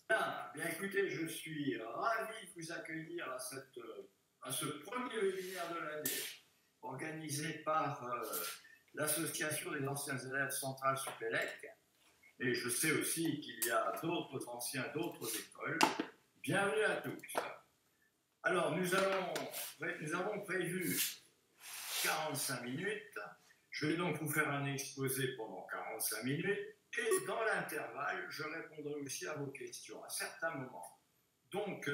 Bien, écoutez, je suis ravi de vous accueillir à ce premier webinaire de l'année, organisé par l'Association des anciens élèves centrales Supélec. Et je sais aussi qu'il y a d'autres anciens d'autres écoles. Bienvenue à tous. Alors, nous avons prévu 45 minutes. Je vais donc vous faire un exposé pendant 45 minutes. Et dans l'intervalle, je répondrai aussi à vos questions à certains moments. Donc,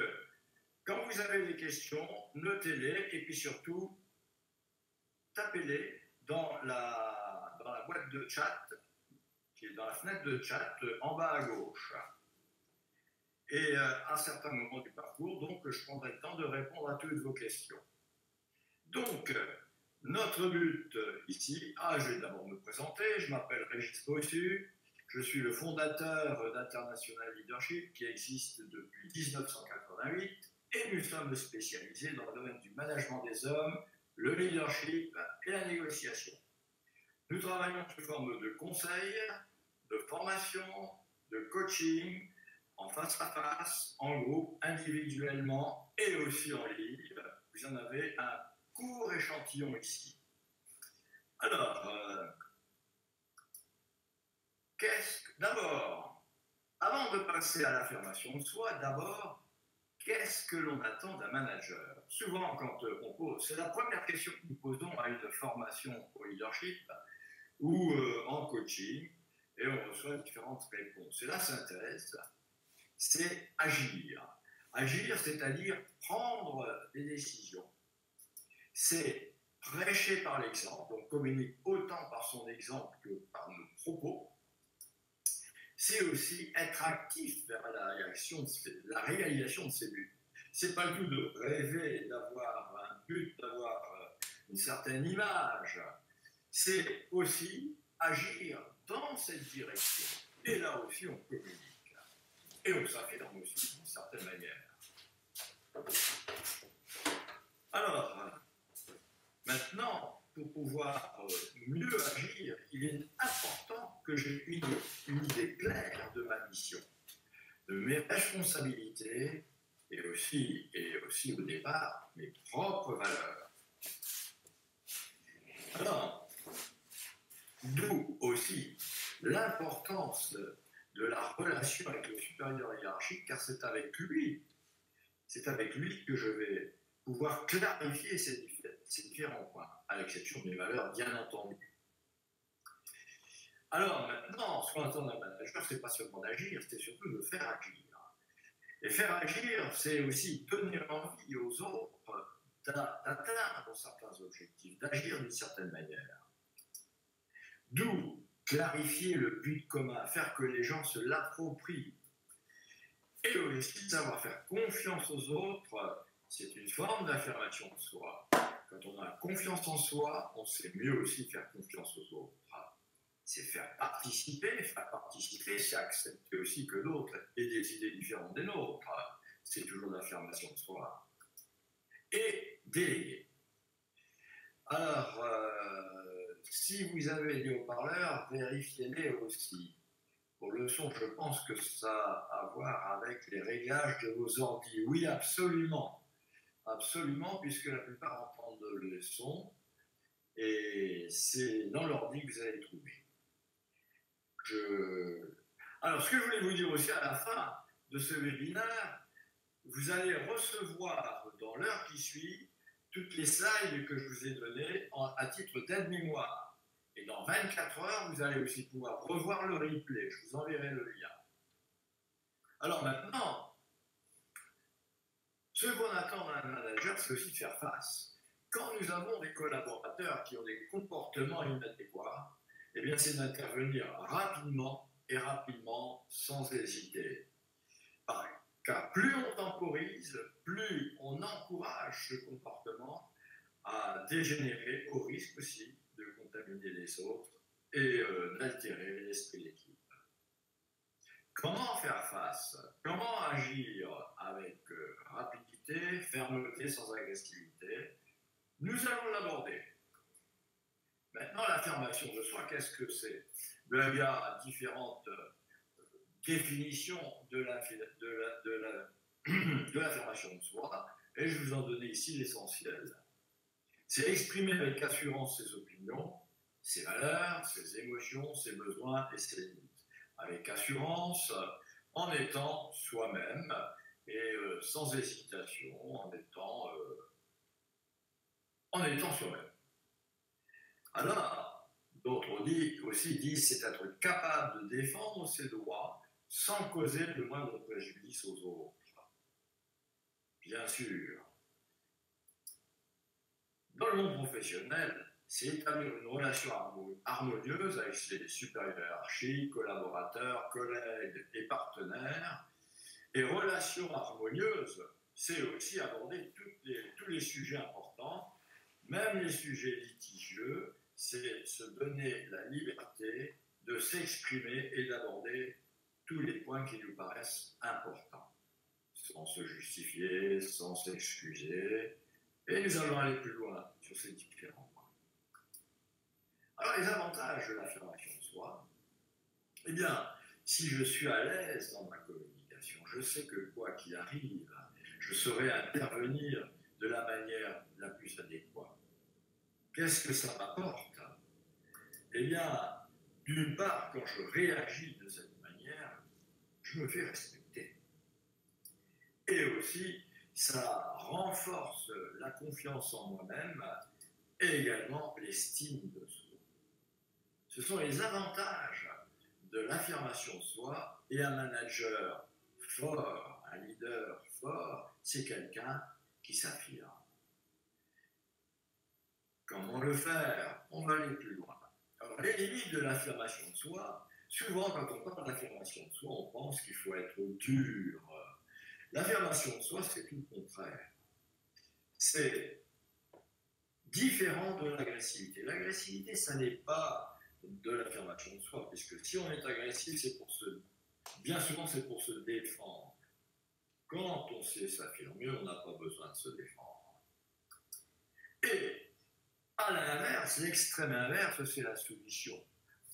quand vous avez des questions, notez-les et puis surtout, tapez-les dans la boîte de chat, qui est dans la fenêtre de chat en bas à gauche. Et à certains moments du parcours, donc, je prendrai le temps de répondre à toutes vos questions. Donc, notre but ici, je vais d'abord me présenter, je m'appelle Régis Bossu. Je suis le fondateur d'International Leadership qui existe depuis 1988 et nous sommes spécialisés dans le domaine du management des hommes, le leadership et la négociation. Nous travaillons sous forme de conseils, de formation, de coaching, en face à face, en groupe, individuellement et aussi en ligne. Vous en avez un court échantillon ici. Alors, d'abord, avant de passer à l'affirmation de soi, d'abord, qu'est-ce que l'on attend d'un manager? Souvent, quand on pose, c'est la première question que nous posons à une formation au leadership ou en coaching, et on reçoit différentes réponses. Et la synthèse, c'est agir. Agir, c'est-à-dire prendre des décisions. C'est prêcher par l'exemple, on communique autant par son exemple que par nos propos. C'est aussi être actif vers la réalisation de ses buts. C'est pas le tout de rêver d'avoir un but, d'avoir une certaine image. C'est aussi agir dans cette direction. Et là aussi, on communique. Et on s'affirme aussi d'une certaine manière. Alors, maintenant, pour pouvoir mieux agir, il est important que j'ai une idée claire de ma mission, de mes responsabilités et aussi au départ, mes propres valeurs. Alors, d'où aussi l'importance de la relation avec le supérieur hiérarchique, car c'est avec lui que je vais pouvoir clarifier ces différents points, à l'exception de mes valeurs, bien entendu. Alors maintenant, ce qu'on attend d'un manager, c'est pas seulement d'agir, c'est surtout de faire agir. Et faire agir, c'est aussi donner envie aux autres d'atteindre certains objectifs, d'agir d'une certaine manière. D'où clarifier le but commun, faire que les gens se l'approprient. Et aussi savoir faire confiance aux autres, c'est une forme d'affirmation de soi. Quand on a confiance en soi, on sait mieux aussi faire confiance aux autres. C'est faire participer, c'est accepter aussi que l'autre ait des idées différentes des nôtres. C'est toujours l'affirmation de soi. Et déléguer. Alors, si vous avez des haut-parleurs, vérifiez-les aussi. Pour le son, je pense que ça a à voir avec les réglages de vos ordi. Oui, absolument. Absolument, puisque la plupart entendent le son, et c'est dans l'ordi que vous allez le trouver. Alors, ce que je voulais vous dire aussi à la fin de ce webinaire, vous allez recevoir dans l'heure qui suit toutes les slides que je vous ai données à titre d'aide-mémoire. Et dans 24 heures, vous allez aussi pouvoir revoir le replay. Je vous enverrai le lien. Alors maintenant, ce qu'on attend d'un manager, c'est aussi de faire face. Quand nous avons des collaborateurs qui ont des comportements inadéquats, eh bien, c'est d'intervenir rapidement et rapidement, sans hésiter. Car plus on temporise, plus on encourage ce comportement à dégénérer, au risque aussi de contaminer les autres et d'altérer l'esprit d'équipe. Comment faire face? Comment agir avec rapidité, fermeté, sans agressivité? Nous allons l'aborder. Maintenant, l'affirmation de soi, qu'est-ce que c'est? Il y a différentes définition de l'affirmation de soi, et je vous en donnais ici l'essentiel. C'est exprimer avec assurance ses opinions, ses valeurs, ses émotions, ses besoins et ses limites. Avec assurance, en étant soi-même et sans hésitation, en étant soi-même. Alors, d'autres aussi disent c'est être capable de défendre ses droits sans causer le moindre préjudice aux autres. Bien sûr. Dans le monde professionnel, c'est établir une relation harmonieuse avec ses supérieurs hiérarchiques, collaborateurs, collègues et partenaires. Et relation harmonieuse, c'est aussi aborder tous les sujets importants, même les sujets litigieux, c'est se donner la liberté de s'exprimer et d'aborder tous les points qui nous paraissent importants, sans se justifier, sans s'excuser. Et nous allons aller plus loin sur ces différents points. Alors, les avantages de l'affirmation de soi, eh bien, si je suis à l'aise dans ma communication, je sais que quoi qu'il arrive, je saurai intervenir de la manière la plus adéquate. Qu'est-ce que ça m'apporte? Eh bien, d'une part, quand je réagis de cette manière, je me fais respecter. Et aussi, ça renforce la confiance en moi-même et également l'estime de soi. Ce sont les avantages de l'affirmation de soi, et un manager fort, un leader fort, c'est quelqu'un qui s'affirme. Comment le faire? On va aller plus loin. Alors, les limites de l'affirmation de soi, souvent quand on parle d'affirmation de soi, on pense qu'il faut être dur. L'affirmation de soi, c'est tout le contraire. C'est différent de l'agressivité. L'agressivité, ça n'est pas de l'affirmation de soi, puisque si on est agressif, bien souvent, c'est pour se défendre. Quand on sait s'affirmer, on n'a pas besoin de se défendre. Et à l'inverse, l'extrême inverse, c'est la soumission.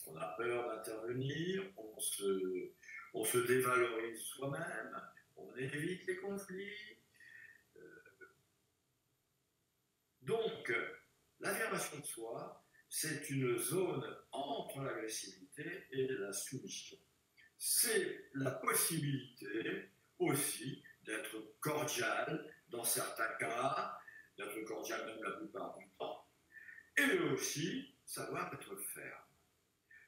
On a peur d'intervenir, on se dévalorise soi-même, on évite les conflits. Donc, l'affirmation de soi, c'est une zone entre l'agressivité et la soumission. C'est la possibilité aussi d'être cordial dans certains cas, d'être cordial même la plupart du temps, et aussi savoir être ferme.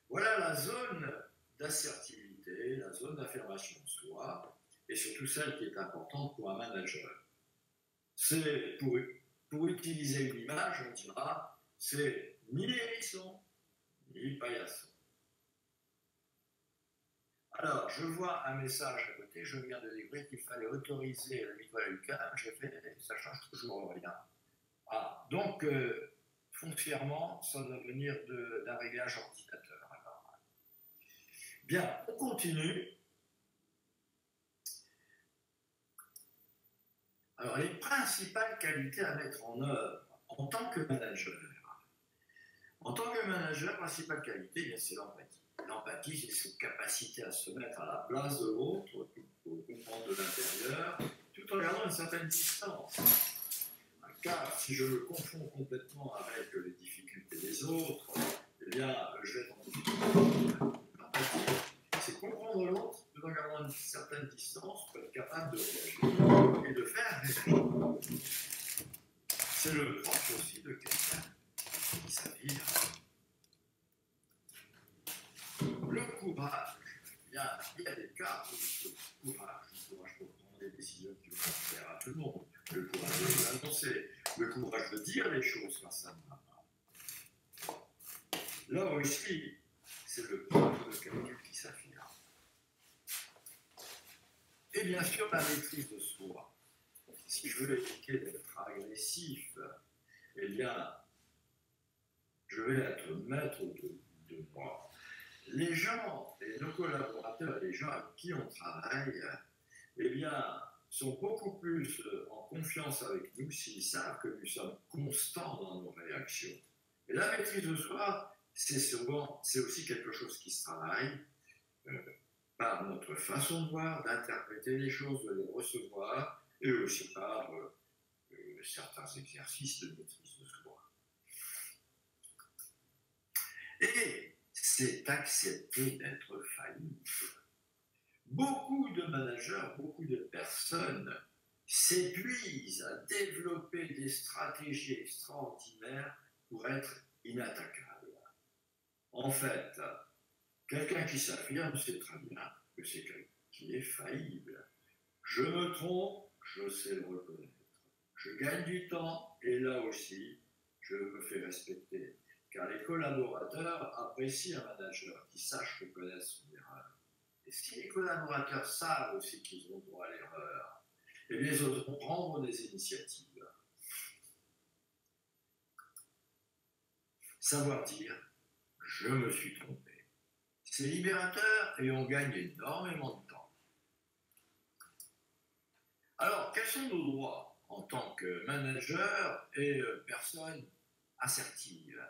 Voilà la zone d'assertivité, la zone d'affirmation de soi, et surtout celle qui est importante pour un manager. C'est pour utiliser une image, on dira, c'est ni hérisson, ni paillasson. Alors, je vois un message à côté, je viens de découvrir qu'il fallait autoriser le micro à Lucas, j'ai fait, ça change toujours rien. Ah, donc, foncièrement, ça doit venir d'un réglage ordinateur. Bien, on continue. Alors, les principales qualités à mettre en œuvre en tant que manager. En tant que manager, principale qualité, c'est l'empathie. L'empathie, c'est cette capacité à se mettre à la place de l'autre, pour comprendre de l'intérieur, tout en gardant une certaine distance. Car si je me confonds complètement avec les difficultés des autres, eh bien, je vais être en difficulté. L'empathie, c'est comprendre l'autre tout en gardant une certaine distance pour être capable de réagir et de faire réagir. C'est le propre aussi de quelqu'un qui s'affirme. Le courage, il y a des cas où le courage pour prendre des décisions qui vont faire à tout le monde, le courage de les annoncer, le courage de dire les choses face à moi. Là aussi, c'est le propre de quelqu'un qui s'affirme. Et bien sûr, la maîtrise de soi. Si je veux éviter d'être agressif, eh bien, je vais être maître de moi. Les gens, et nos collaborateurs, les gens avec qui on travaille, eh bien, sont beaucoup plus en confiance avec nous s'ils savent que nous sommes constants dans nos réactions. Et la maîtrise de soi, c'est aussi quelque chose qui se travaille par notre façon de voir, d'interpréter les choses, de les recevoir, et aussi par certains exercices de maîtrise de soi. Et c'est accepter d'être faillible. Beaucoup de managers, beaucoup de personnes s'épuisent à développer des stratégies extraordinaires pour être inattaquables. En fait, quelqu'un qui s'affirme sait très bien que c'est quelqu'un qui est faillible. Je me trompe, je sais le reconnaître. Je gagne du temps et là aussi, je me fais respecter. Car les collaborateurs apprécient un manager qui sache reconnaître son erreur. Et si les collaborateurs savent aussi qu'ils ont droit à l'erreur, eh bien, ils oseront prendre des initiatives. Savoir dire, je me suis trompé. C'est libérateur et on gagne énormément de temps. Alors, quels sont nos droits en tant que manager et personne assertive?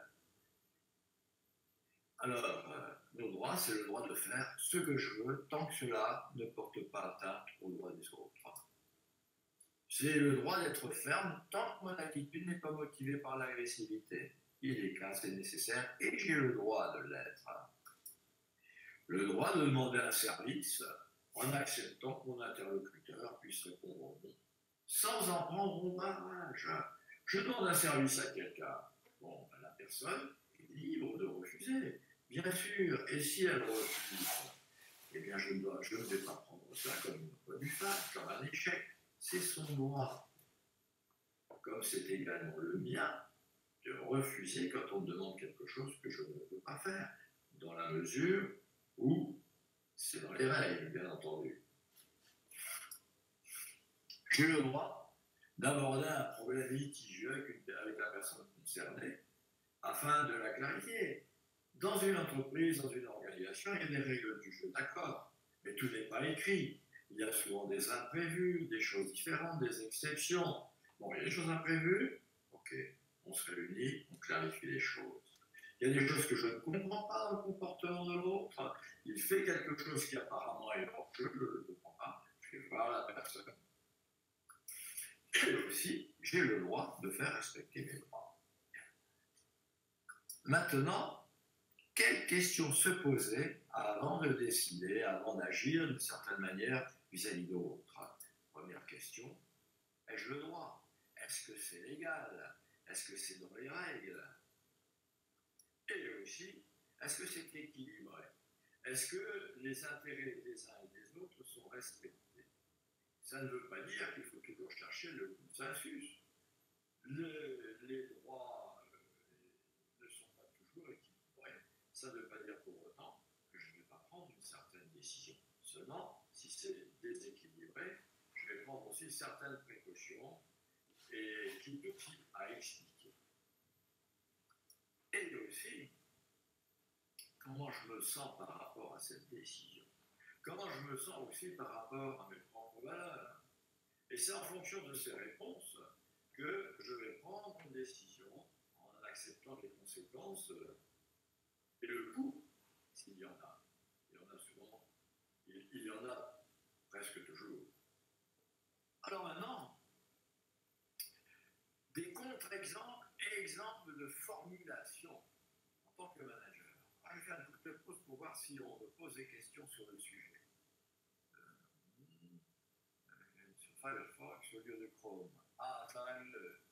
Alors, nos droits, c'est le droit de faire ce que je veux tant que cela ne porte pas atteinte aux droits des autres. C'est le droit d'être ferme tant que mon attitude n'est pas motivée par l'agressivité. Il est cas, c'est nécessaire et j'ai le droit de l'être. Le droit de demander un service en acceptant que mon interlocuteur puisse répondre non, sans en prendre au barrage. Je demande un service à quelqu'un. Bon, ben, la personne est libre de refuser, bien sûr. Et si elle refuse, eh bien, je ne vais pas prendre ça comme une bonne femme, comme un échec. C'est son droit. Comme c'est également le mien de refuser quand on me demande quelque chose que je ne peux pas faire, dans la mesure où c'est dans les règles, bien entendu. J'ai le droit d'aborder un problème litigieux avec la personne concernée afin de la clarifier. Dans une entreprise, dans une organisation, il y a des règles du jeu, d'accord, mais tout n'est pas écrit. Il y a souvent des imprévus, des choses différentes, des exceptions. Bon, il y a des choses imprévues, ok, on se réunit, on clarifie les choses. Il y a des choses que je ne comprends pas dans le comportement de l'autre. Il fait quelque chose qui apparemment est hors jeu, je ne le comprends pas. Je vais voir la personne. Et aussi, j'ai le droit de faire respecter mes droits. Maintenant, quelles questions se poser avant de décider, avant d'agir d'une certaine manière vis-à-vis de l'autre? Première question, ai-je le droit? Est-ce que c'est légal? Est-ce que c'est dans les règles? Et aussi, est-ce que c'est équilibré? Est-ce que les intérêts des uns et des autres sont respectés? Ça ne veut pas dire qu'il faut toujours chercher le consensus. Les droits ne sont pas toujours équilibrés. Ça ne veut pas dire pour autant que je ne vais pas prendre une certaine décision. Seulement, si c'est déséquilibré, je vais prendre aussi certaines précautions et qui aussi à expliquer. Et aussi, comment je me sens par rapport à cette décision. Comment je me sens aussi par rapport à mes propres valeurs. Et c'est en fonction de ces réponses que je vais prendre une décision en acceptant les conséquences et le coût, s'il y en a. Il y en a souvent, il y en a presque toujours. Alors maintenant, des contre-exemples et exemples de formulation en tant que manager. Je vais faire une petite pause pour voir si on me pose des questions sur le sujet. Sur Firefox au lieu de Chrome. Ah, ça va mieux.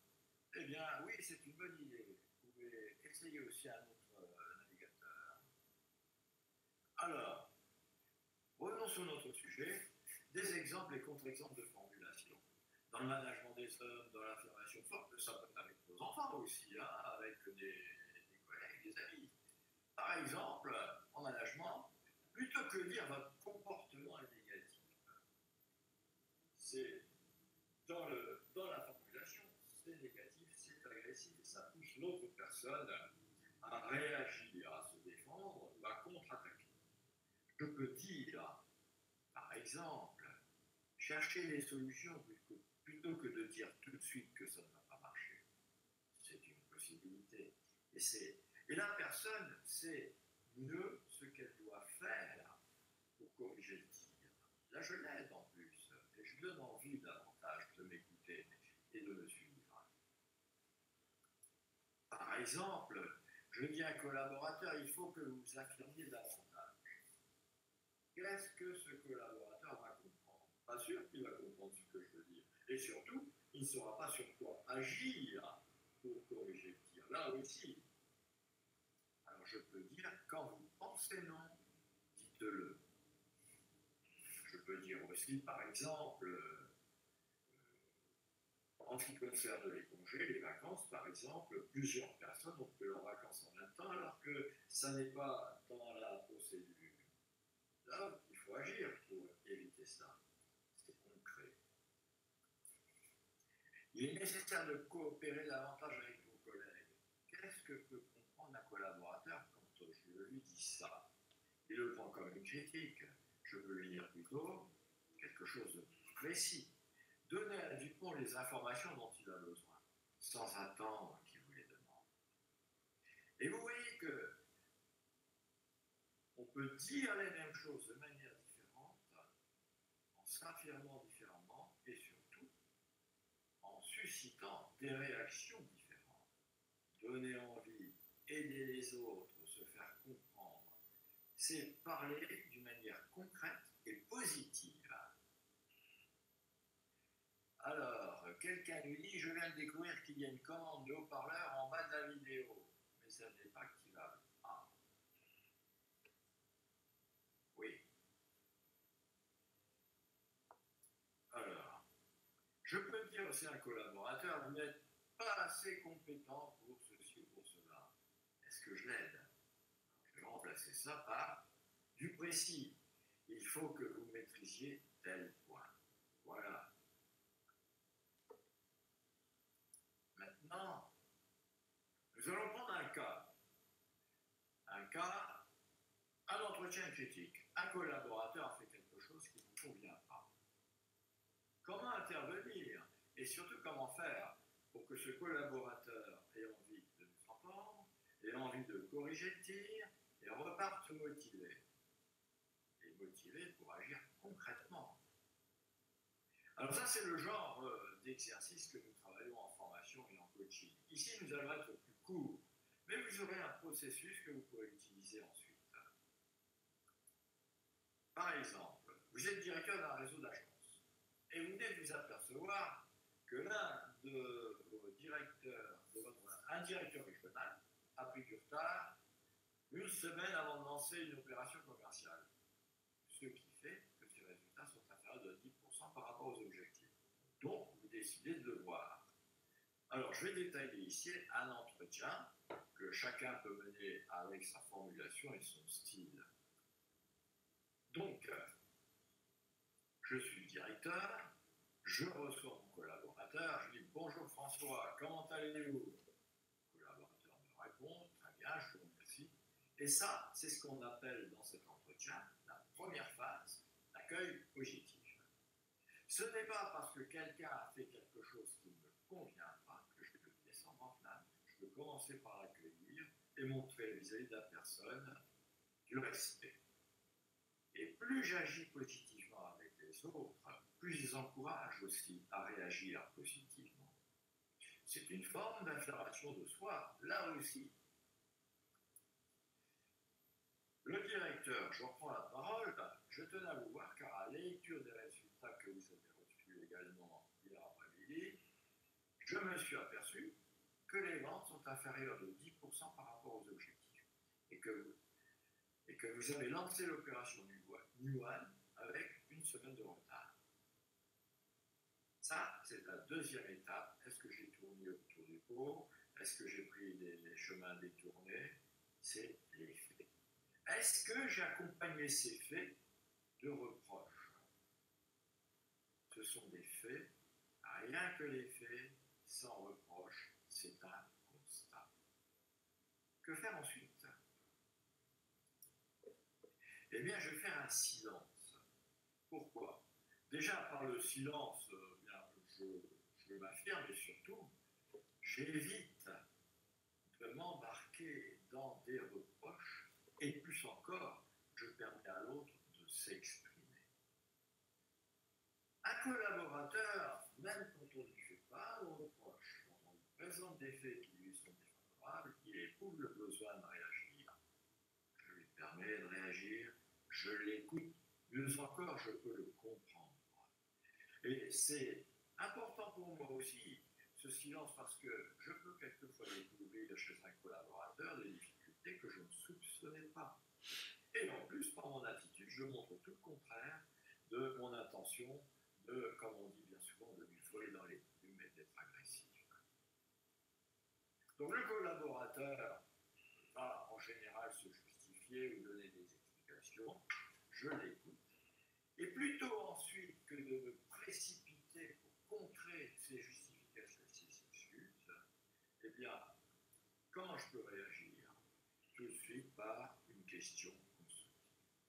Eh bien, oui, c'est une bonne idée. Vous pouvez essayer aussi un autre navigateur. Alors, revenons sur notre sujet. Des exemples et contre-exemples de formulation. Dans le management des hommes, dans l'affirmation forte, ça peut être avec vos enfants aussi, hein, avec des collègues, des amis. Par exemple, en management, plutôt que de dire votre comportement est négatif, c'est dans la formulation, c'est négatif, c'est agressif, et ça pousse l'autre personne à réagir, à se défendre ou à contre-attaquer. Je peux dire, par exemple, chercher des solutions plutôt que de dire tout de suite que ça ne va pas marcher. C'est une possibilité. Et la personne sait mieux ce qu'elle doit faire pour corriger le tir. Là, je l'aide en plus, et je lui donne envie davantage de m'écouter et de me suivre. Par exemple, je dis à un collaborateur, il faut que vous vous affirmiez davantage. Qu'est-ce que ce collaborateur va comprendre? Pas sûr qu'il va comprendre ce que je veux dire. Et surtout, il ne saura pas sur quoi agir pour corriger le tir. Là aussi, alors je peux dire, quand vous pensez non, dites-le. Je peux dire aussi, par exemple, en ce qui concerne les congés, les vacances, par exemple, plusieurs personnes ont fait leurs vacances en même temps, alors que ça n'est pas dans la procédure. Là, il faut agir pour éviter ça. C'est concret. Il est nécessaire de coopérer davantage avec vos collègues. Qu'est-ce que peut comprendre un collaborateur quand je lui dis ça? Il le prend comme une critique. Je peux lui dire plutôt quelque chose de précis. Donnez à Dupont les informations dont il a besoin, sans attendre qu'il vous les demande. Et vous voyez que on peut dire les mêmes choses de manière différente, en s'affirmant différemment et surtout en suscitant des réactions différentes. Donner envie, aider les autres, se faire comprendre, c'est parler d'une manière concrète et positive. Alors, quelqu'un lui dit, je viens de découvrir qu'il y a une commande de haut-parleur en bas de la vidéo, mais ça n'est pas activable. Ah. Oui. Alors, je peux dire aussi à un collaborateur, vous n'êtes pas assez compétent pour ceci ou pour cela. Est-ce que je l'aide? Je vais remplacer ça par du précis. Il faut que vous maîtrisiez tel point. Voilà. Maintenant, nous allons prendre un cas. Un entretien critique. Un collaborateur a fait quelque chose qui ne vous convient pas. Comment intervenir? Et surtout, comment faire pour que ce collaborateur ait envie de nous entendre, ait envie de corriger le tir et reparte motivé. Et motivé pour agir concrètement. Alors ça, c'est le genre d'exercice que nous travaillons en formation et en coaching. Ici, nous allons être plus courts, mais vous aurez un processus que vous pourrez utiliser ensuite. Par exemple, vous êtes directeur d'un réseau d'agences et vous venez de vous apercevoir que l'un de vos directeurs, un directeur régional, a pris du retard une semaine avant de lancer une opération commerciale. Ce qui fait que ces résultats sont inférieurs de 10% par rapport aux objectifs. Donc, vous décidez de le voir. Alors, je vais détailler ici un entretien que chacun peut mener avec sa formulation et son style. Donc, je suis directeur, je reçois mon collaborateur, je dis « Bonjour François, comment allez-vous » Le collaborateur me répond « Très bien, je vous remercie ». Et ça, c'est ce qu'on appelle dans cet entretien la première phase, l'accueil positif. Ce n'est pas parce que quelqu'un a fait quelque chose qui ne me convient pas que je peux descendre en flamme. Je peux commencer par l'accueillir et montrer vis-à-vis de la personne du respect. Et plus j'agis positivement avec les autres, plus ils encouragent aussi à réagir positivement. C'est une forme d'affirmation de soi, là aussi. Le directeur, je reprends la parole, je tenais à vous voir car à la lecture des résultats que vous avez reçus également hier après-midi, je me suis aperçu que les ventes sont inférieures de 10% par rapport aux objectifs et que vous avez lancé l'opération New One avec une semaine de retard. Ça, c'est la deuxième étape. Est-ce que j'ai tourné autour du pot? Est-ce que j'ai pris des chemins détournés? C'est les faits. Est-ce que j'ai accompagné ces faits de reproches? Ce sont des faits, rien que les faits, sans reproche, c'est un constat. Que faire ensuite? Eh bien, je vais faire un silence. Pourquoi? Déjà, par le silence, je m'affirme et surtout, j'évite de m'embarquer dans des reproches et plus encore, je permets à l'autre de s'exprimer. s'exprimer. Un collaborateur, même quand on ne lui fait pas de reproche, quand on lui présente des faits qui lui sont défavorables, il éprouve le besoin de réagir. Je lui permets de réagir, je l'écoute, mieux encore, je peux le comprendre. Et c'est important pour moi aussi, ce silence, parce que je peux quelquefois découvrir chez un collaborateur des difficultés que je ne soupçonnais pas. Et en plus, par mon attitude, je montre tout le contraire de mon intention de, comme on dit bien souvent, de lui voler dans les plumes et d'être agressif. Donc le collaborateur va en général se justifier ou donner des explications, je l'écoute, et plutôt ensuite que de me précipiter pour contrer ces justifications et ces excuses, eh bien, comment je peux réagir? Tout de suite par une question constructive.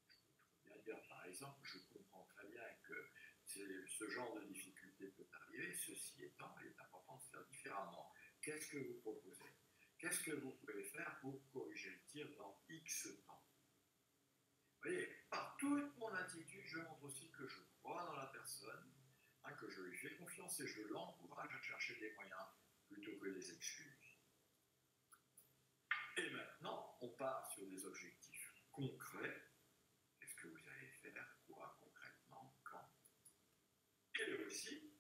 Je peux très bien dire, par exemple, je comprends très bien que ce genre de difficulté peut arriver, ceci étant, il est important de faire différemment. Qu'est-ce que vous proposez? Qu'est-ce que vous pouvez faire pour corriger le tir dans X temps? Vous voyez, par toute mon attitude, je montre aussi que je crois dans la personne, que je lui fais confiance et je l'encourage à chercher des moyens plutôt que des excuses. Et maintenant, on part sur des objectifs concrets. Qu'est-ce que vous allez faire? Quoi concrètement? Quand? Et aussi,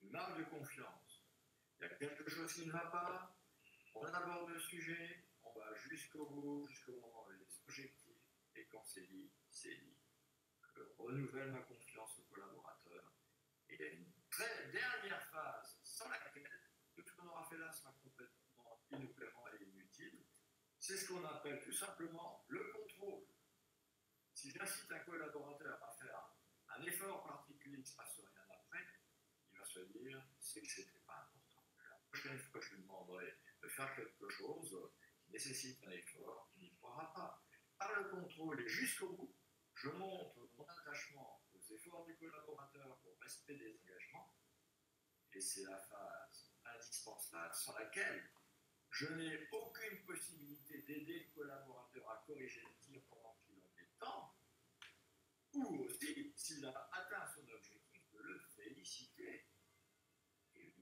une marque de confiance. Il y a quelque chose qui ne va pas, on aborde le sujet, on va jusqu'au bout, jusqu'au moment où les objectifs, et quand c'est dit, c'est dit. Je renouvelle ma confiance au collaborateur. Et il y a une très dernière phase sans laquelle tout ce qu'on aura fait là sera complètement inopérant et inutile. C'est ce qu'on appelle tout simplement le contrôle. Si j'incite un collaborateur à faire un effort particulier qui ne se passe rien après, il va se dire c'est que ce n'était pas important. La prochaine fois que je lui demanderai de faire quelque chose qui nécessite un effort, il n'y croira pas. Par le contrôle et jusqu'au bout, je montre mon attachement aux efforts du collaborateur, au respect des engagements, et c'est la phase indispensable sans laquelle je n'ai aucune possibilité d'aider le collaborateur à corriger le tir pendant qu'il en est temps, ou aussi, s'il a atteint son objectif, de le féliciter. Et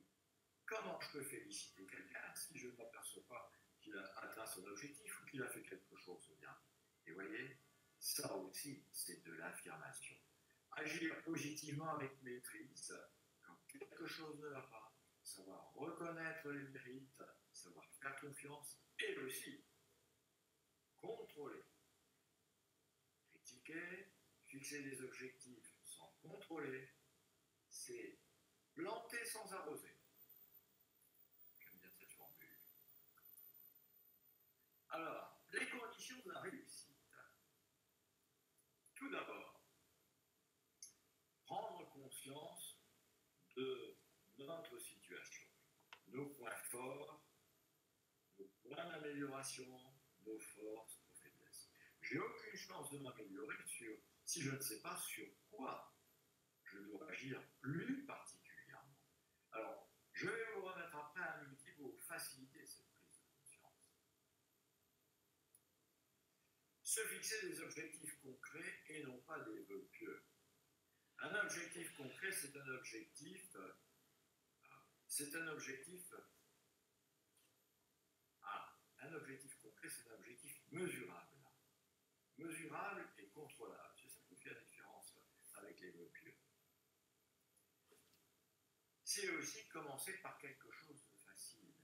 comment je peux féliciter quelqu'un si je ne m'aperçois pas qu'il a atteint son objectif ou qu'il a fait quelque chose de bien? Et vous voyez, ça aussi, c'est de l'affirmation. Agir positivement avec maîtrise, quand quelque chose ne va pas, savoir reconnaître les mérites, savoir faire confiance, et aussi contrôler. Critiquer, fixer des objectifs sans contrôler, c'est planter sans arroser. J'aime bien cette formule. Alors, les conditions de la réussite. Tout d'abord, prendre conscience de notre situation, nos points forts, nos points d'amélioration, nos forces, nos faiblesses. J'ai aucune chance de m'améliorer si je ne sais pas sur quoi je dois agir plus particulièrement. Alors, je vais vous remettre après un outil pour faciliter cette prise de conscience. Se fixer des objectifs concrets et non pas des vœux pieux. Un objectif concret, c'est un objectif concret, c'est un objectif mesurable. Mesurable et contrôlable. C'est ça qui fait la différence avec les vœux pieux. C'est aussi commencer par quelque chose de facile,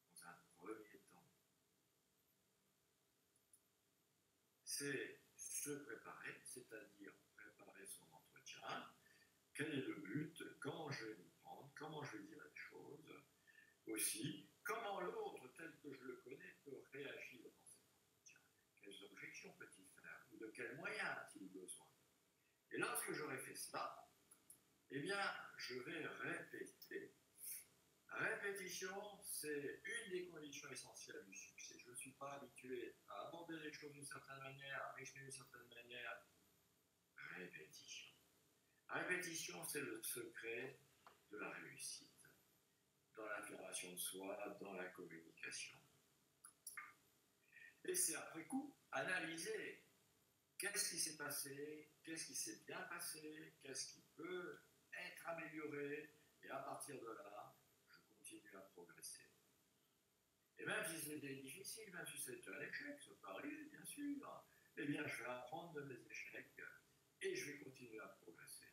dans un premier temps. C'est se préparer, c'est-à-dire préparer son entretien. Quel est le but? Comment je vais m'y prendre? Comment je vais dire les choses? Aussi, comment l'autre, tel que je le connais, peut réagir dans cet entretien? Quelles objections peut-il faire? Ou de quels moyens a-t-il besoin? Et lorsque j'aurai fait cela, eh bien, je vais répéter. La répétition, c'est une des conditions essentielles du succès. Je ne suis pas habitué à aborder les choses d'une certaine manière, à m'exprimer d'une certaine manière. Répétition. La répétition, c'est le secret de la réussite, dans l'affirmation de soi, dans la communication. Et c'est après coup analyser qu'est-ce qui s'est passé, qu'est-ce qui s'est bien passé, qu'est-ce qui peut être amélioré, et à partir de là, je continue à progresser. Et même si c'était difficile, même si c'était un échec, ça peut arriver, bien sûr, eh bien, je vais apprendre de mes échecs et je vais continuer à progresser.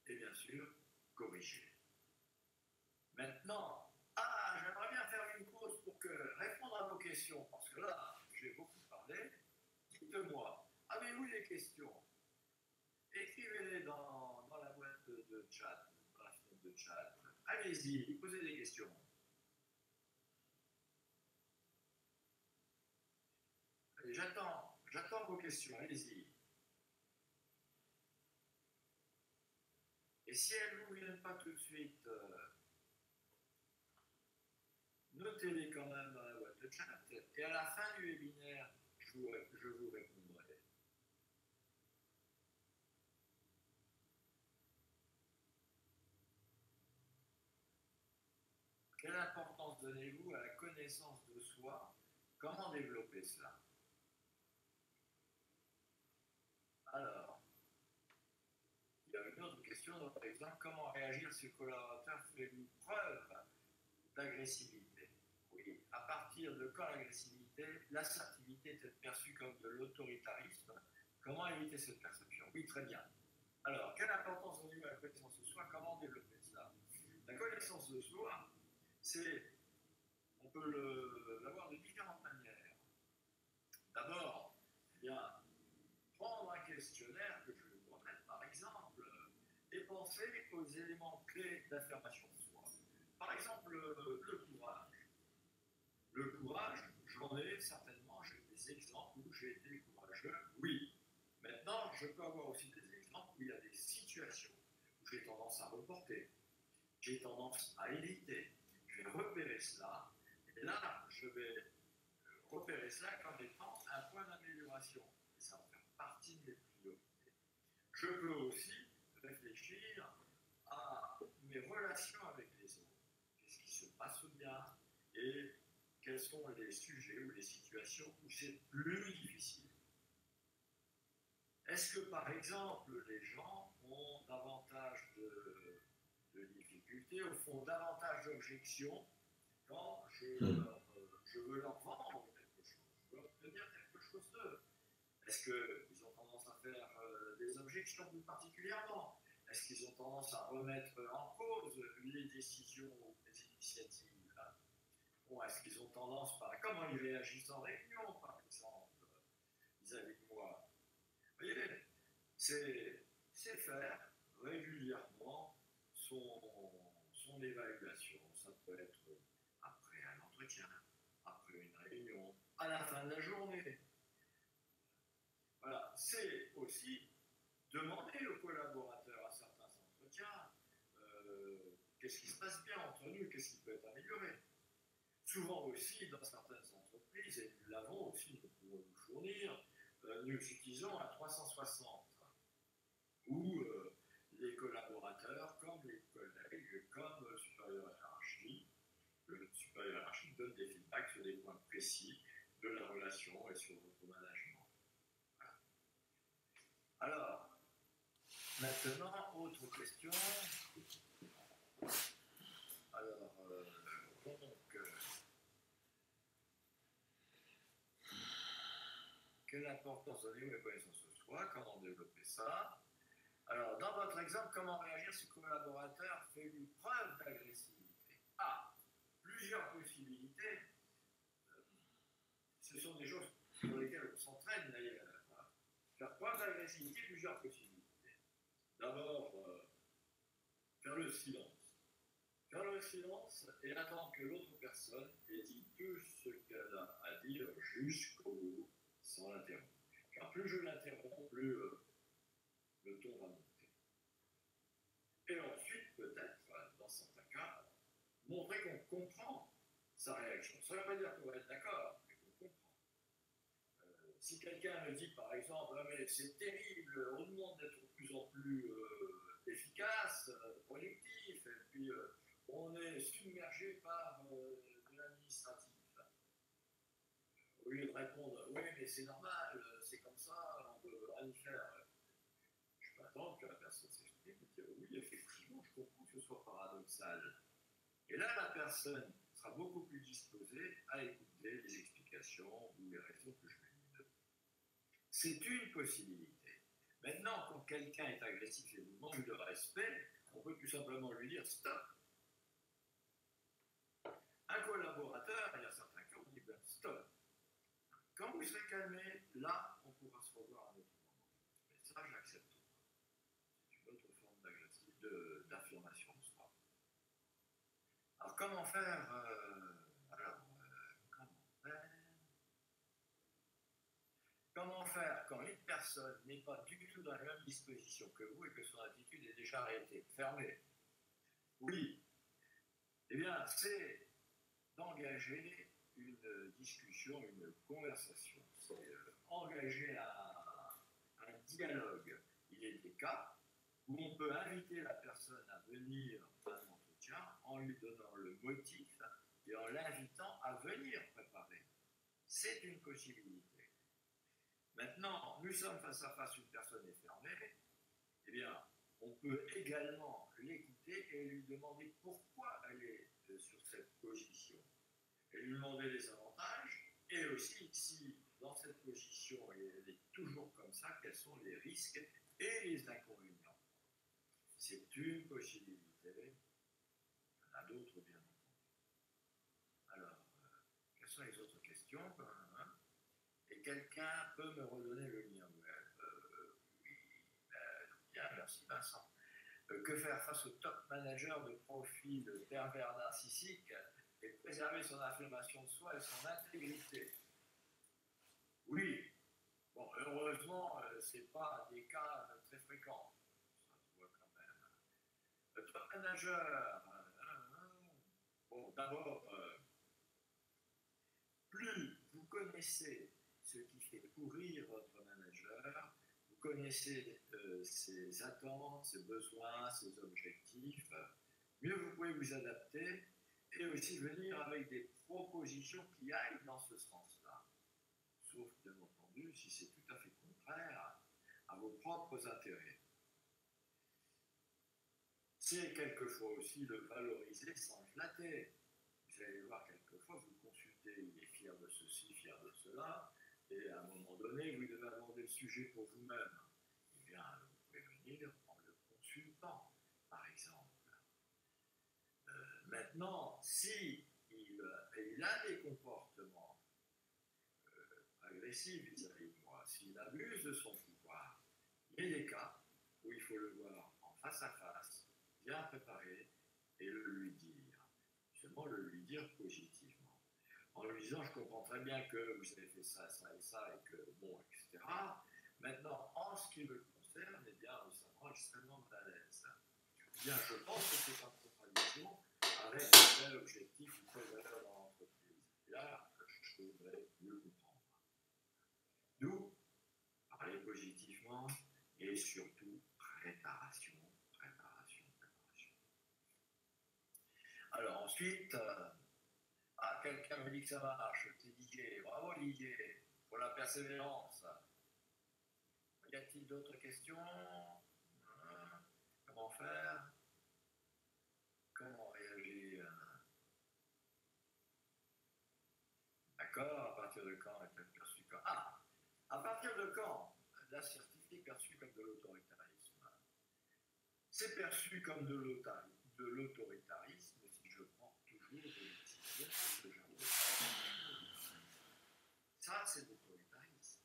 Et bien sûr, corriger. Maintenant, j'aimerais bien faire une pause pour répondre à vos questions, parce que là, j'ai beaucoup parlé. Dites-moi, avez-vous des questions? Écrivez-les dans la boîte de chat, dans la fenêtre de chat. Allez-y, posez des questions. Allez, j'attends vos questions, allez-y. Et si elles ne vous viennent pas tout de suite, notez-les quand même dans la boîte de chat. Et à la fin du webinaire, je vous répondrai. Quelle importance donnez-vous à la connaissance de soi? Comment développer cela? Alors, il y a une autre question, donc, par exemple, comment réagir si le collaborateur fait une preuve d'agressivité? Oui, à partir de quand l'agressivité, l'assertivité est perçue comme de l'autoritarisme? Comment éviter cette perception? Oui, très bien. Alors, quelle importance donnez-vous à la connaissance de soi? Comment développer cela? La connaissance de soi, on peut l'avoir de différentes manières. D'abord, eh bien, prendre un questionnaire que je vais vous remettre par exemple et penser aux éléments clés d'affirmation de soi. Par exemple, le courage. Le courage, j'en ai certainement, j'ai des exemples où j'ai été courageux, oui. Maintenant, je peux avoir aussi des exemples où il y a des situations où j'ai tendance à reporter, j'ai tendance à éviter. Je vais repérer cela, et là, je vais repérer cela comme étant un point d'amélioration. Et ça va faire partie des priorités. Je peux aussi réfléchir à mes relations avec les autres. Qu'est-ce qui se passe bien et quels sont les sujets ou les situations où c'est plus difficile. Est-ce que, par exemple, les gens ont davantage de difficultés, au fond, davantage d'objections quand je veux leur vendre quelque chose, je veux obtenir quelque chose d'eux? Est-ce qu'ils ont tendance à faire des objections plus particulièrement? Est-ce qu'ils ont tendance à remettre en cause les décisions ou les initiatives? Bon, est-ce qu'ils ont tendance, comment ils réagissent en réunion, par exemple, vis-à-vis de moi? Vous voyez, c'est faire régulièrement son évaluation. Ça peut être après un entretien, après une réunion, à la fin de la journée. Voilà, c'est aussi demander aux collaborateurs à certains entretiens qu'est-ce qui se passe bien entre nous, qu'est-ce qui peut être amélioré. Souvent aussi, dans certaines entreprises, et nous l'avons aussi, nous pouvons nous fournir, nous utilisons un 360, où les collaborateurs, comme les collègues, comme le supérieur hiérarchique, donne des feedbacks sur des points précis de la relation et sur votre management. Voilà. Alors, maintenant, autre question. Alors, quelle importance donnez-vous à la connaissance de soi? Comment développer ça? Alors, dans votre exemple, comment réagir si le collaborateur fait une preuve d'agressivité? Plusieurs possibilités. Ce sont des choses sur lesquelles on s'entraîne d'ailleurs. Faire preuve d'agressivité, plusieurs possibilités. D'abord, faire le silence. Faire le silence et attendre que l'autre personne ait dit tout ce qu'elle a à dire jusqu'au bout, sans l'interrompre. Car plus je l'interromps, plus le ton va monter. Et ensuite, peut-être, dans certains cas, montrer qu'on comprend sa réaction. Ça ne veut pas dire qu'on va être d'accord, mais qu'on comprend. Si quelqu'un me dit, par exemple, mais c'est terrible, on demande d'être de plus en plus efficace, productif, et puis on est submergé par de l'administratif. au lieu de répondre oui, mais c'est normal, c'est comme ça, on peut rien y faire. Je peux attendre que la personne s'exprime et dire oui, effectivement, je comprends que ce soit paradoxal. Et là, la personne sera beaucoup plus disposée à écouter les explications ou les raisons que je lui donne. C'est une possibilité. Maintenant, quand quelqu'un est agressif et vous manque de respect, on peut tout simplement lui dire stop. Un collaborateur, il y a certains cas, on dit ben, stop. Quand vous serez calmé, là, on pourra se revoir à un autre moment. Mais ça, j'accepte pas. C'est une autre forme d'affirmation de soi. Alors, comment faire Comment faire quand une personne n'est pas du tout dans la même disposition que vous et que son attitude est déjà arrêtée, fermée? Oui. Eh bien, c'est d'engager une discussion, une conversation. C'est engager un dialogue. Il y a des cas où on peut inviter la personne à venir à un entretien en lui donnant le motif et en l'invitant à venir préparer. C'est une possibilité. Maintenant, nous sommes face à face, une personne est fermée, eh bien, on peut également l'écouter et lui demander pourquoi elle est sur cette position. Et lui demander les avantages, et aussi si dans cette position elle est toujours comme ça, quels sont les risques et les inconvénients. C'est une possibilité, il y en a d'autres bien entendu. Alors, quelles sont les autres questions Et quelqu'un peut me redonner le lien web Oui, bien, merci Vincent. Que faire face au top manager de profil pervers narcissique et préserver son affirmation de soi et son intégrité? Oui, bon, heureusement, ce n'est pas des cas très fréquents. Ça se voit quand même. Le top manager, bon, d'abord, plus vous connaissez ce qui fait courir votre manager, vous connaissez ses attentes, ses besoins, ses objectifs, mieux vous pouvez vous adapter et aussi venir avec des propositions qui aillent dans ce sens-là. Sauf, bien entendu, si c'est tout à fait contraire à vos propres intérêts. C'est quelquefois aussi le valoriser sans le flatter. Vous allez voir, quelquefois, vous consultez, il est fier de ceci, fier de cela, et à un moment donné, vous devez aborder le sujet pour vous-même. Eh bien, vous pouvez venir en le consultant, par exemple. Maintenant, si il a des comportements agressifs vis-à-vis de moi, s'il abuse de son pouvoir, il y a des cas où il faut le voir en face à face, bien préparé, et le lui dire. Seulement le lui dire positivement. En lui disant, je comprends très bien que vous avez fait ça, ça et ça, et que, bon, etc. Maintenant, en ce qui me concerne, eh bien, nous sommes extrêmement à l'aise. Eh bien, je pense que c'est en contradiction avec un tel objectif ou telle valeur dans l'entreprise. Et là, je devrais mieux comprendre. D'où, parler positivement et surtout préparation. Alors ensuite, quelqu'un me dit que ça marche, c'est Didier. Bravo Didier, pour la persévérance. Y a-t-il d'autres questions? Comment faire? Comment réagir? D'accord, à partir de quand est-elle perçue comme... à partir de quand l'assertivité est perçue comme de l'autoritarisme? C'est perçu comme de l'autoritarisme si je prends toujours des décisions que j'avais. Ça, c'est l'autoritarisme.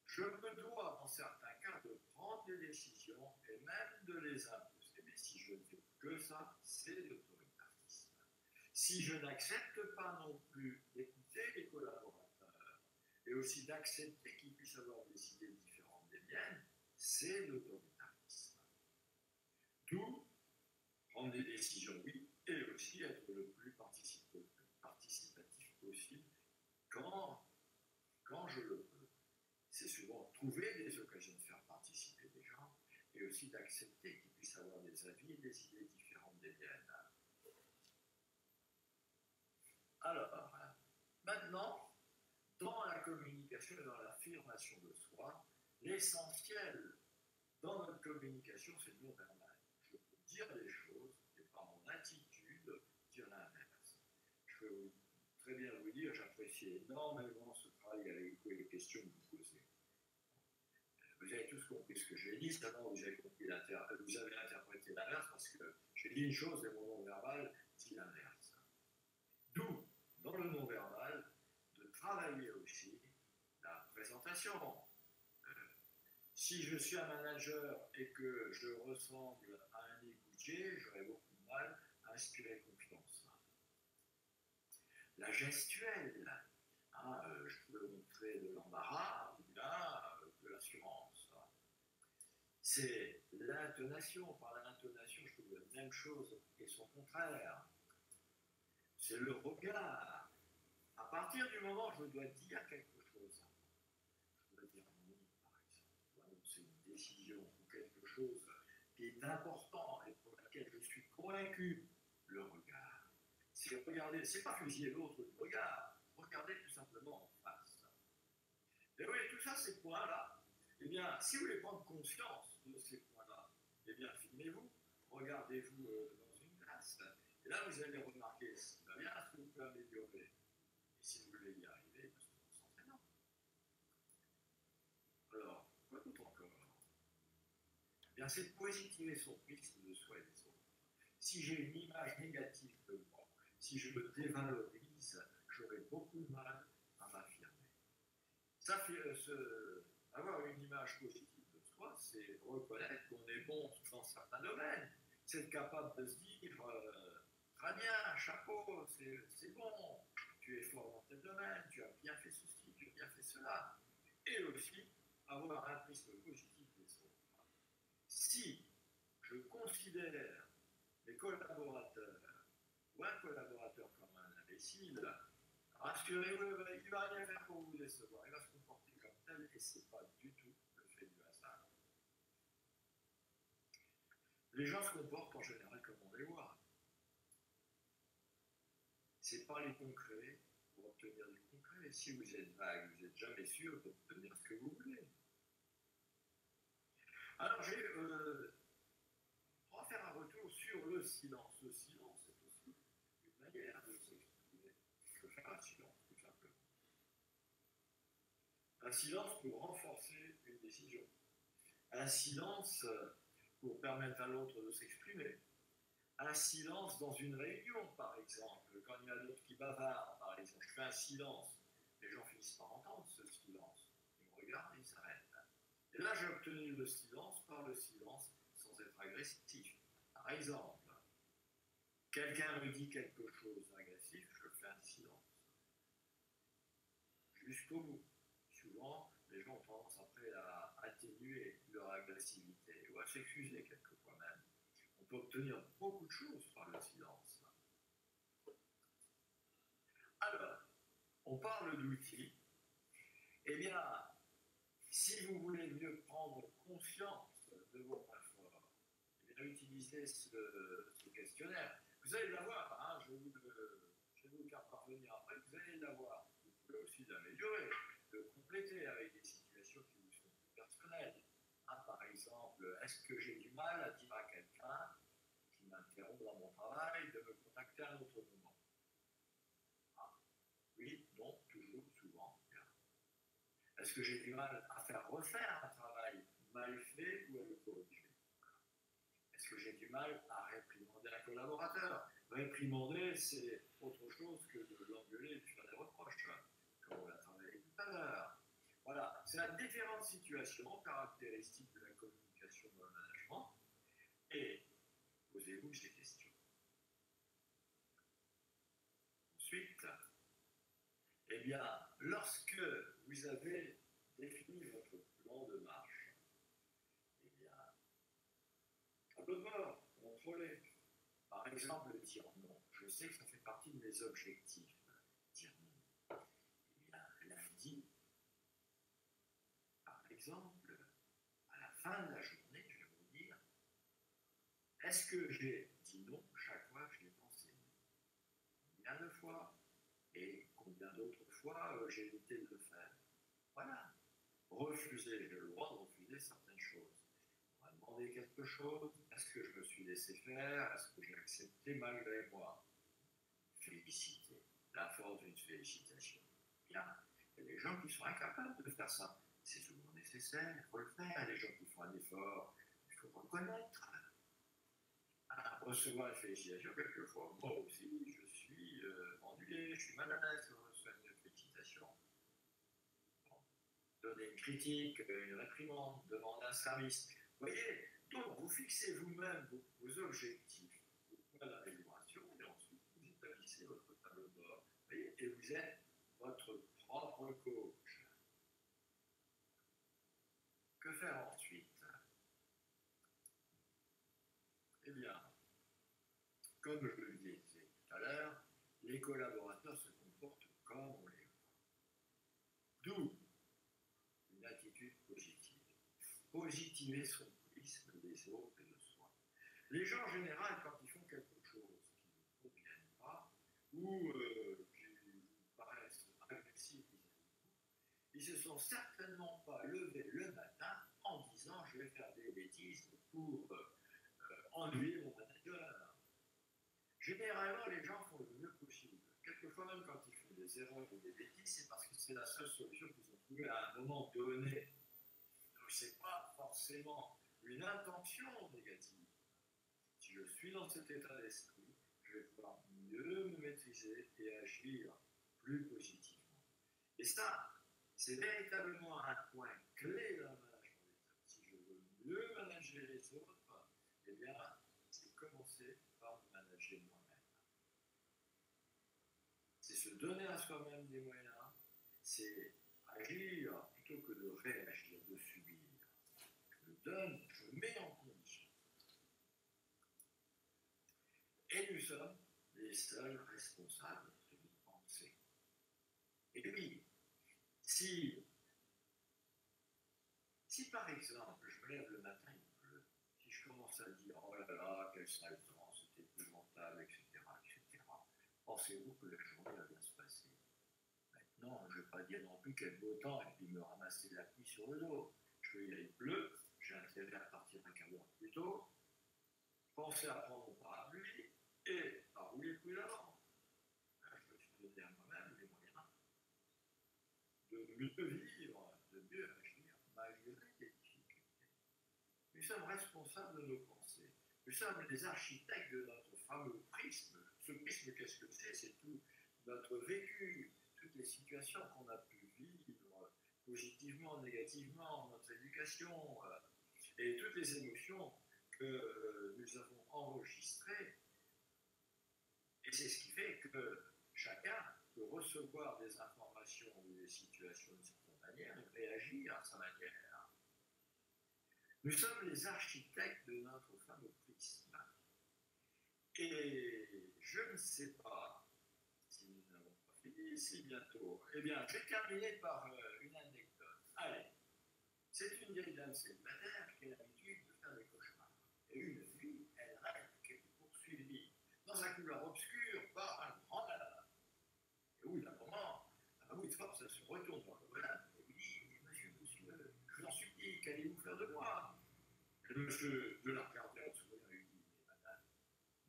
Je me dois, dans certains cas, de prendre des décisions et même de les imposer. Mais si je ne fais que ça, c'est l'autoritarisme. Si je n'accepte pas non plus d'écouter les collaborateurs et aussi d'accepter qu'ils puissent avoir des idées différentes des miennes, c'est l'autoritarisme. D'où prendre des décisions, oui, et aussi être le plus participatif possible quand je le peux. C'est souvent trouver des occasions de faire participer des gens et aussi d'accepter qu'ils puissent avoir des avis et des idées différentes des miennes. Alors, maintenant, communication et dans l'affirmation de soi. L'essentiel dans notre communication, c'est le non-verbal. Je peux dire des choses et par mon attitude, dire l'inverse. Je peux très bien vous dire, j'apprécie énormément ce travail avec vous et les questions que vous posez. Vous avez tous compris ce que j'ai dit, seulement vous avez interprété l'inverse parce que j'ai dit une chose et mon non-verbal dit l'inverse. D'où, dans le non-verbal, de travailler aussi la présentation. Si je suis un manager et que je ressemble à un écoutier, j'aurai beaucoup de mal à inspirer confiance. La gestuelle, je peux montrer de l'embarras ou bien de l'assurance. C'est l'intonation. Par l'intonation, je trouve la même chose et son contraire. C'est le regard. À partir du moment où je dois dire quelque chose, je dois dire non, par exemple, c'est une décision ou quelque chose qui est important et pour laquelle je suis convaincu, le regard. C'est regarder, c'est pas fusiller l'autre du regard, regardez tout simplement en face. Et oui, tout ça, ces points-là, eh bien, si vous voulez prendre conscience de ces points-là, eh bien, filmez-vous, regardez-vous dans une glace. Et là, vous allez remarquer ce qui va bien, ce que vous pouvez améliorer. Et si vous voulez y arriver, c'est en s'entraînant. Alors, quoi d'autre encore? Eh bien, c'est de positiver son prisme de soi et des autres. Si j'ai une image négative de moi, si je me dévalorise, j'aurai beaucoup de mal à m'affirmer. Avoir une image positive de soi, c'est reconnaître qu'on est bon dans certains domaines. C'est être capable de se dire très bien, chapeau, c'est bon, tu es fort dans tel domaine, tu as bien fait ceci, tu as bien fait cela. Et aussi avoir un prisme positif des autres. Si je considère mes collaborateurs ou un collaborateur comme un imbécile, rassurez-vous, il ne va rien faire pour vous décevoir, il va se comporter comme tel et ce n'est pas du tout le fait du hasard. Les gens se comportent en général comme on les voit. C'est pas les concrets pour obtenir du concret. Si vous êtes vague, vous n'êtes jamais sûr d'obtenir ce que vous voulez. Alors, on va faire un retour sur le silence. Le silence, c'est aussi une manière de s'exprimer. Je veux faire un silence, tout simplement. Un silence pour renforcer une décision. Un silence pour permettre à l'autre de s'exprimer. Un silence dans une réunion, par exemple, quand il y en a d'autres qui bavardent, par exemple, je fais un silence, les gens finissent par entendre ce silence, ils me regardent et ils s'arrêtent. Et là, j'ai obtenu le silence par le silence sans être agressif. Par exemple, quelqu'un me dit quelque chose d'agressif, je fais un silence. Jusqu'au bout. Souvent, les gens ont tendance après à atténuer leur agressivité ou à s'excuser quelquefois même. On peut obtenir beaucoup de choses par le silence. Alors, on parle d'outils. Eh bien, si vous voulez mieux prendre conscience de vos points forts, eh bien, utilisez ce questionnaire. Vous allez l'avoir, hein, je vais vous le faire parvenir après, vous allez l'avoir. Vous pouvez aussi l'améliorer, le compléter avec des situations qui vous sont plus personnelles. Par exemple, est-ce que j'ai du mal à dire à quelqu'un qui m'interrompt dans mon travail de me contacter à un autre moment? Oui, non, toujours, souvent. Est-ce que j'ai du mal à faire refaire un travail mal fait ou à le corriger? Est-ce que j'ai du mal à réprimander un collaborateur? Réprimander, c'est autre chose que de l'engueuler et de faire des reproches, comme on l'a travaillé tout à l'heure. Voilà, c'est la différentes situations caractéristiques de la communication dans le management. Et posez-vous ces questions. Ensuite, eh bien, lorsque vous avez défini votre plan de marche, eh bien, d'abord, contrôlez. Par exemple, dire non. Je sais que ça fait partie de mes objectifs. Dire non. Eh bien, lundi, par exemple, à la fin de la journée, je vais vous dire, est-ce que j'ai dit non chaque fois que j'ai pensé non? Combien de fois? Et combien d'autres fois j'ai évité de le faire? Voilà. Refuser, j'ai le droit de refuser certaines choses. On m'a demandé quelque chose, est-ce que je me suis laissé faire, est-ce que j'ai accepté malgré moi? Féliciter, la force d'une félicitation. Bien, il y a des gens qui sont incapables de faire ça. C'est souvent nécessaire, il faut le faire. Les gens qui font un effort, il faut reconnaître. Recevoir une félicitation, quelquefois, moi aussi, je suis ennuyé, je suis mal à l'aise de recevoir une félicitation. Bon. Donner une critique, une réprimande, demander un service. Vous voyez, donc vous fixez vous-même vos objectifs, vos points d'amélioration, et ensuite vous établissez votre tableau de bord. Vous voyez, et vous êtes votre propre coach. Que faire ensuite? Eh bien, comme je le disais tout à l'heure, les collaborateurs se comportent comme on les voit. D'où une attitude positive. Positiver son prisme des autres et de soi. Les gens en général, quand ils font quelque chose qui ne vous convienne pas, ou qui vous paraissent agressifs vis-à-vis de vous, ils ne se sont certainement pas levés le matin en disant je vais faire des bêtises pour ennuyer mon manager. Généralement, les gens font le mieux possible. Quelquefois même quand ils font des erreurs ou des bêtises, c'est parce que c'est la seule solution qu'ils ont trouvée à un moment donné. Donc ce n'est pas forcément une intention négative. Si je suis dans cet état d'esprit, je vais pouvoir mieux me maîtriser et agir plus positivement. Et ça, c'est véritablement un point clé dans le management. Si je veux mieux manager les autres, eh bien, c'est commencer par me manager moi-même. C'est se donner à soi-même des moyens, c'est agir plutôt que de réagir, de subir. Je donne, je mets en condition. Et nous sommes les seuls responsables de nos pensées. Et oui, si par exemple, je me lève le matin, il pleut, si je commence à dire oh là là, quel sale temps, c'était épouvantable, etc., etc., pensez-vous que la journée va bien se passer? Maintenant, je ne vais pas dire non plus quel beau temps et puis me ramasser la pluie sur le dos. Je veux dire, il pleut, j'ai intérêt à partir un quart d'heure plus tôt, penser à prendre mon parapluie et à rouler plus avant. Je me suis donné à moi-même les moyens de mieux vivre, de mieux agir, malgré les difficultés. Nous sommes responsables de nos pensées. Nous sommes les architectes de notre fameux prisme. Ce prisme, qu'est-ce que c'est? C'est tout notre vécu, toutes les situations qu'on a pu vivre, positivement, négativement, notre éducation, et toutes les émotions que nous avons enregistrées. Et c'est ce qui fait que chacun peut recevoir des informations ou des situations d'une certaine manière et réagir à sa manière. Nous sommes les architectes de notre fameux prisme. Et je ne sais pas si nous n'avons pas fini si bientôt. Eh bien, je vais terminer par une anecdote. Allez, c'est une vieille dame célibataire qui a l'habitude de faire des cauchemars. Et une nuit, elle rêve qu'elle est poursuivie dans un couloir obscur par un grand malade. Et au bout d'un moment, à bout de force, elle se retourne vers le malade et lui dit monsieur, je vous en supplie, qu'allez-vous faire de moi? Et le monsieur de la regarder en souriant et lui dit mais madame,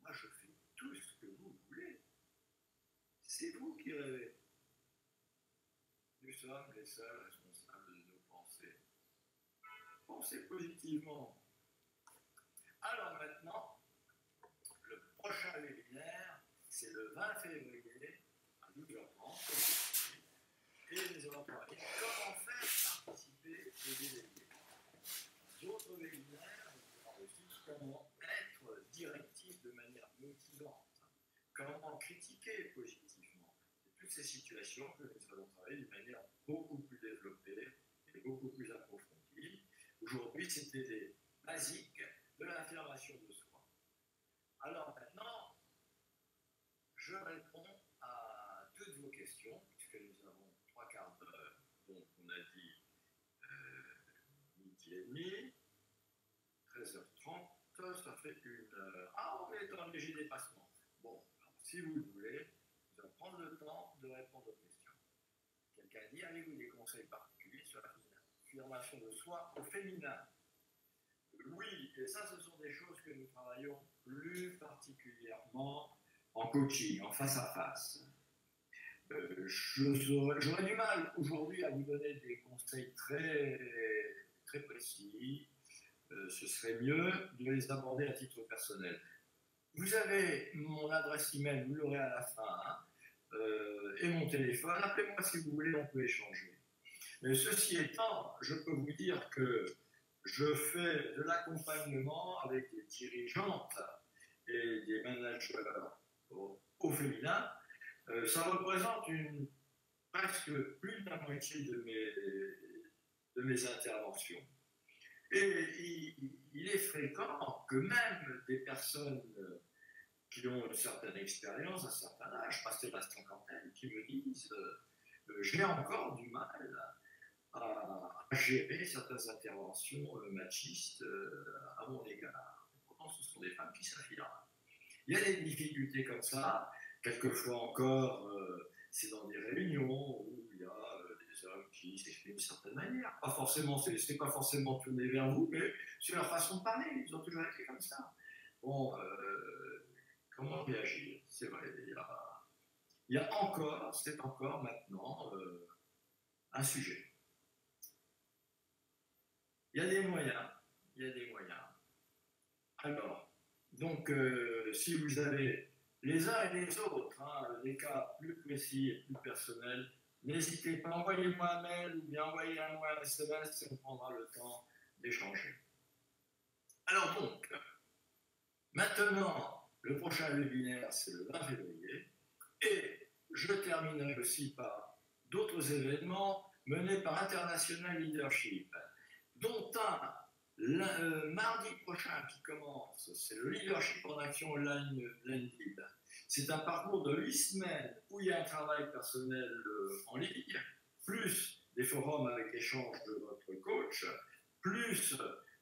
moi je fais tout ce que vous voulez. C'est vous qui rêvez. Nous sommes les seuls responsables de nos pensées. Pensez positivement. Alors maintenant, le prochain webinaire, c'est le 20 février à 12h30. Et nous allons parler comment faire participer les délégués. D'autres webinaires, nous allons aussi comment être directif de manière motivante. Comment critiquer positivement. C'est toutes ces situations que nous allons travailler d'une manière beaucoup plus développée et beaucoup plus approfondie. Aujourd'hui, c'était des basiques de l'affirmation de soi. Alors maintenant, je réponds à toutes vos questions, puisque nous avons 3 quarts d'heure, donc on a dit midi et demi, 13h30, ça fait une heure. Ah, on est en léger dépassement. Bon, alors, si vous le voulez, nous allons prendre le temps de répondre aux questions. Quelqu'un dit, avez-vous des conseils particuliers sur l'affirmation de soi au féminin. Oui, et ça, ce sont des choses que nous travaillons plus particulièrement en coaching, en face à face. J'aurais du mal aujourd'hui à vous donner des conseils très, très précis. Ce serait mieux de les aborder à titre personnel. Vous avez mon adresse email, vous l'aurez à la fin, hein, et mon téléphone. Appelez-moi si vous voulez, on peut échanger. Mais ceci étant, je peux vous dire que je fais de l'accompagnement avec des dirigeantes et des managers au féminin. Ça représente presque plus de la moitié de mes interventions. Et il est fréquent que même des personnes qui ont une certaine expérience, un certain âge, passé la cinquantaine, qui me disent j'ai encore du mal à gérer certaines interventions machistes à mon égard. Pourtant, ce sont des femmes qui s'affirment. Il y a des difficultés comme ça. Quelquefois encore, c'est dans des réunions où il y a des hommes qui s'expriment d'une certaine manière. Pas forcément, c'est pas forcément tourné vers vous, mais c'est leur façon de parler. Ils ont toujours été comme ça. Bon, comment réagir? C'est vrai, il y a encore, c'est encore maintenant un sujet. Il y a des moyens, il y a des moyens. Alors, donc, si vous avez les uns et les autres, hein, des cas plus précis et plus personnels, n'hésitez pas, envoyez-moi un mail ou bien envoyez-moi un SMS et on prendra le temps d'échanger. Alors donc, maintenant, le prochain webinaire, c'est le 20 février, et je terminerai aussi par d'autres événements menés par International Leadership, dont un mardi prochain qui commence, c'est le Leadership en Action Online Blended. C'est un parcours de 8 semaines où il y a un travail personnel en ligne, plus des forums avec échange de votre coach, plus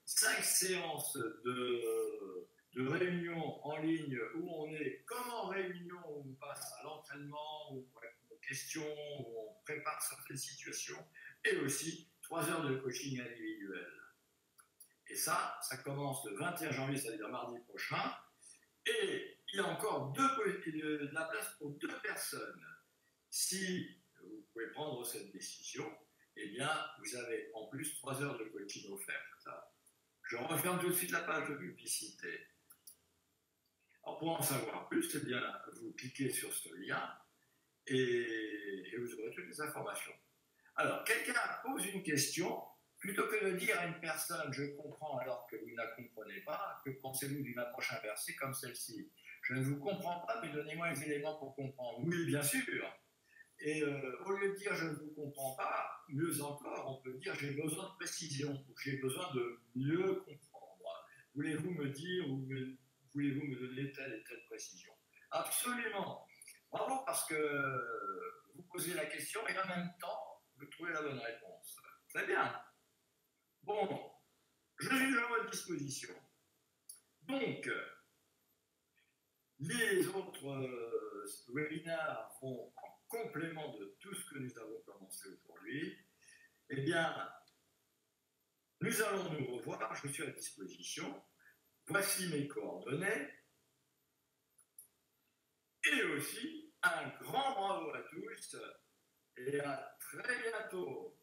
5 séances de réunions en ligne où on est comme en réunion, où on passe à l'entraînement, où on répond aux questions, où on prépare certaines situations, et aussi 3 heures de coaching individuel. Et ça commence le 21 janvier, c'est-à-dire mardi prochain. Et il y a encore de la place pour 2 personnes. Si vous pouvez prendre cette décision, eh bien, vous avez en plus 3 heures de coaching offertes. Je referme tout de suite la page de publicité. Alors, pour en savoir plus, eh bien, vous cliquez sur ce lien et vous aurez toutes les informations. Alors, quelqu'un pose une question. Plutôt que de dire à une personne « je comprends » alors que vous ne la comprenez pas, que pensez-vous d'une approche inversée comme celle-ci? Je ne vous comprends pas, mais donnez-moi les éléments pour comprendre. Oui, bien sûr. Et au lieu de dire « je ne vous comprends pas », mieux encore, on peut dire « j'ai besoin de précision » ou « j'ai besoin de mieux comprendre ». Voulez-vous me dire ou voulez-vous me donner telle et telle précision? Absolument. Bravo, parce que vous posez la question et en même temps, vous trouvez la bonne réponse. Très bien. Bon, je suis à votre disposition. Donc, les autres webinaires vont en complément de tout ce que nous avons commencé aujourd'hui. Eh bien, nous allons nous revoir, je suis à disposition. Voici mes coordonnées. Et aussi, un grand bravo à tous et à très bientôt.